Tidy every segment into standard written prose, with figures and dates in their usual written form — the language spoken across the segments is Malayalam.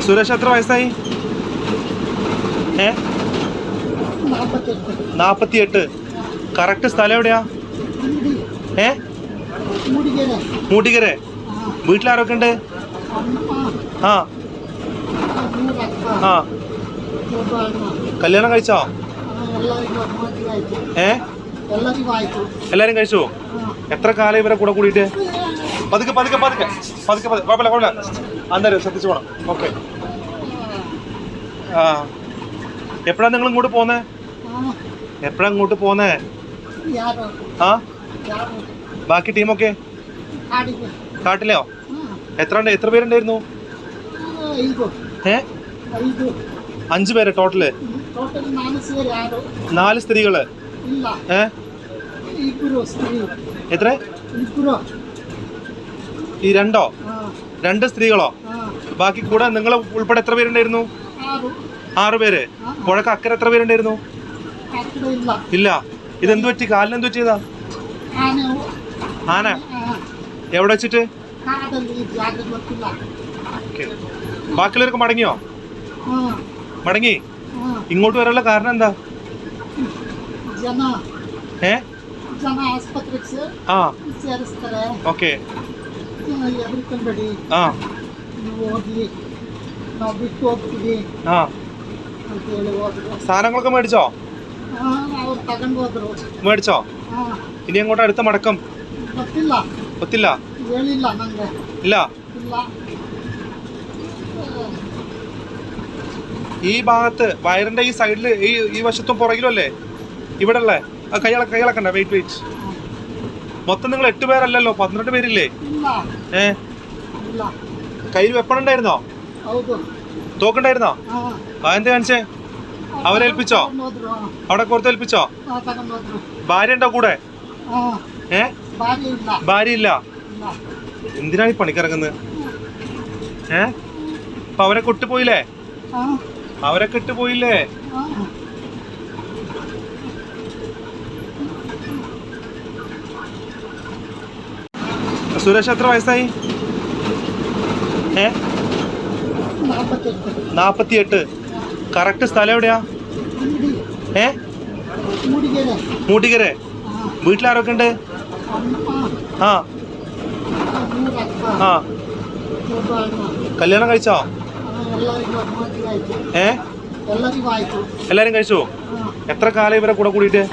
സുരേഷ് എത്ര വയസ്സായി? 48. കറക്റ്റ് സ്ഥലം എവിടെയാ? മൂട്ടിക്കര. വീട്ടിലാരൊക്കെ ഉണ്ട്? ആ ആ കല്യാണം കഴിച്ചോ? എല്ലാരും കഴിച്ചു. എത്ര കാലം ഇവരെ കൂടെ കൂടിയിട്ട്? പതുക്കെ പതുക്കെ പതുക്കെ പതുക്കെ പതുക്കെ കുഴപ്പമില്ല കുഴപ്പമില്ല. അന്നേരം ശ്രദ്ധിച്ചു പോണം. ഓക്കെ. ആ എപ്പോഴാ നിങ്ങൾ ഇങ്ങോട്ട് പോന്നേ? എപ്പോഴാ ഇങ്ങോട്ട് പോന്നേ? ആ ബാക്കി ടീമൊക്കെ കാട്ടിലെയോ? എത്ര പേരുണ്ടായിരുന്നു? 5 പേര് ടോട്ടല്. 4 സ്ത്രീകള്. എത്ര? ഈ 2 സ്ത്രീകളോ? ബാക്കി കൂടെ നിങ്ങൾ ഉൾപ്പെടെ എത്ര പേരുണ്ടായിരുന്നു? 6 പേര്. പുഴക്ക് അക്കരെ എത്ര പേരുണ്ടായിരുന്നു? ഇല്ല. ഇതെന്ത് പറ്റി? കാലിനെന്ത് പറ്റിയതാ? ആന എവിടെ വെച്ചിട്ട്? ബാക്കിയുള്ളവർക്ക് മടങ്ങിയോ? മടങ്ങി. ഇങ്ങോട്ട് വരാനുള്ള കാരണം എന്താ? ആ ഓക്കെ. ആ ആ സാധനങ്ങളൊക്കെ മേടിച്ചോ? മേടിച്ചോ? ഇനി അങ്ങോട്ട് അടുത്ത മടക്കം ഒത്തില്ല. ഇല്ല. ഈ ഭാഗത്ത് വയറിന്റെ ഈ സൈഡില് ഈ വശത്തും പുറകിലും അല്ലേ ഇവിടെ ഉള്ളേ? കൈകളക്കണ്ട. വെയിറ്റ്. മൊത്തം നിങ്ങൾ 8 പേരല്ലല്ലോ, 12 പേരില്ലേ? കയ്യിൽ വെപ്പണുണ്ടായിരുന്നോ? തോക്കുണ്ടായിരുന്നോ? അതെന്ത് കാണിച്ചേ? അവരേൽപ്പിച്ചോ? അവിടെ പുറത്തേൽപ്പിച്ചോ? ഭാര്യ ഉണ്ടോ കൂടെ? ഭാര്യയില്ല. എന്തിനാണ് ഈ പണിക്കിറങ്ങുന്നത്? അപ്പൊ അവരെ കൊട്ടുപോയില്ലേ? സുരേഷ് എത്ര വയസ്സായി? 48. കറക്റ്റ് സ്ഥലം എവിടെയാ? മൂട്ടിക്കര. വീട്ടിലാരൊക്കെ ഉണ്ട്? ആ ആ കല്യാണം കഴിച്ചോ? എല്ലാരും കഴിച്ചു. എത്ര കാലം ഇവരെ കൂടെ കൂടിയിട്ട്?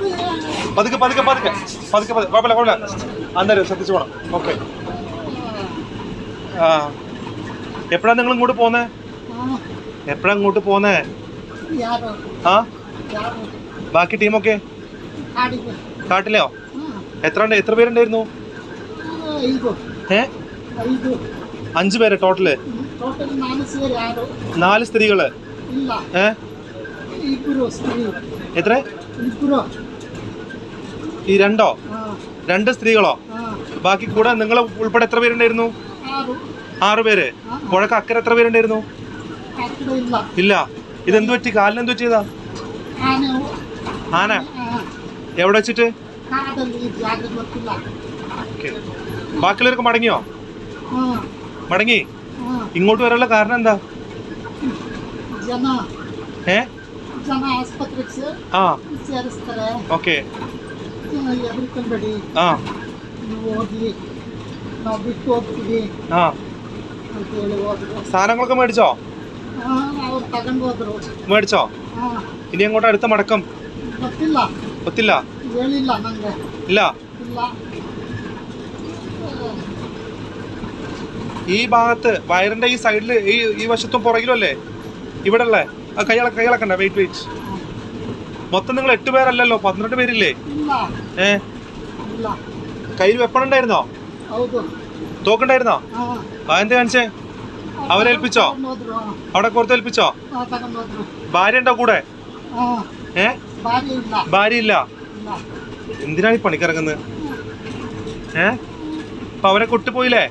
പതുക്കെ പതുക്കെ പതുക്കെ പതുക്കെ കുഴപ്പമില്ല കുഴപ്പമില്ല. അന്നേരം ശ്രദ്ധിച്ചു പോണം. ഓക്കെ. ആ എപ്പോഴാ നിങ്ങൾ ഇങ്ങോട്ട് പോന്നേ? ആ ബാക്കി ടീമൊക്കെ കാട്ടിലെയോ? എത്ര പേരുണ്ടായിരുന്നു? 5 പേര് ടോട്ടല്. 4 സ്ത്രീകള്. എത്ര? ഈ 2 സ്ത്രീകളോ? ബാക്കി കൂടെ നിങ്ങൾ ഉൾപ്പെടെ എത്ര പേരുണ്ടായിരുന്നു? 6 പേര്. പുഴക്ക് അക്കരെ എത്ര പേരുണ്ടായിരുന്നു? ഇല്ല. ഇതെന്ത് പറ്റി? കാലിനെന്ത് പറ്റിയതാ? ആന എവിടെ വെച്ചിട്ട്? ബാക്കിയുള്ളവർക്ക് മടങ്ങിയോ? മടങ്ങി. ഇങ്ങോട്ട് വരാനുള്ള കാരണം എന്താ? ആ ഓക്കെ. ആ ആ സാധനങ്ങളൊക്കെ മേടിച്ചോ? മേടിച്ചോ? ഇനി അങ്ങോട്ട് അടുത്ത മടക്കം ഒത്തില്ല. ഇല്ല. ഈ ഭാഗത്ത് വയറിന്റെ ഈ സൈഡില് ഈ വശത്തും പുറകിലും അല്ലേ ഇവിടെ ഉള്ളേ? കൈകളക്കണ്ട. വെയിറ്റ്. മൊത്തം നിങ്ങൾ 8 പേരല്ലല്ലോ, 12 പേരില്ലേ? കയ്യിൽ വെപ്പണുണ്ടായിരുന്നോ? തോക്കുണ്ടായിരുന്നോ? അതെന്ത് കാണിച്ചേ? അവരേൽപ്പിച്ചോ? അവിടെ പുറത്തേൽപ്പിച്ചോ? ഭാര്യ ഉണ്ടോ കൂടെ? ഭാര്യയില്ല. എന്തിനാണ് ഈ പണിക്കിറങ്ങുന്നത്? അപ്പൊ അവരെ കൊട്ടുപോയില്ലേ?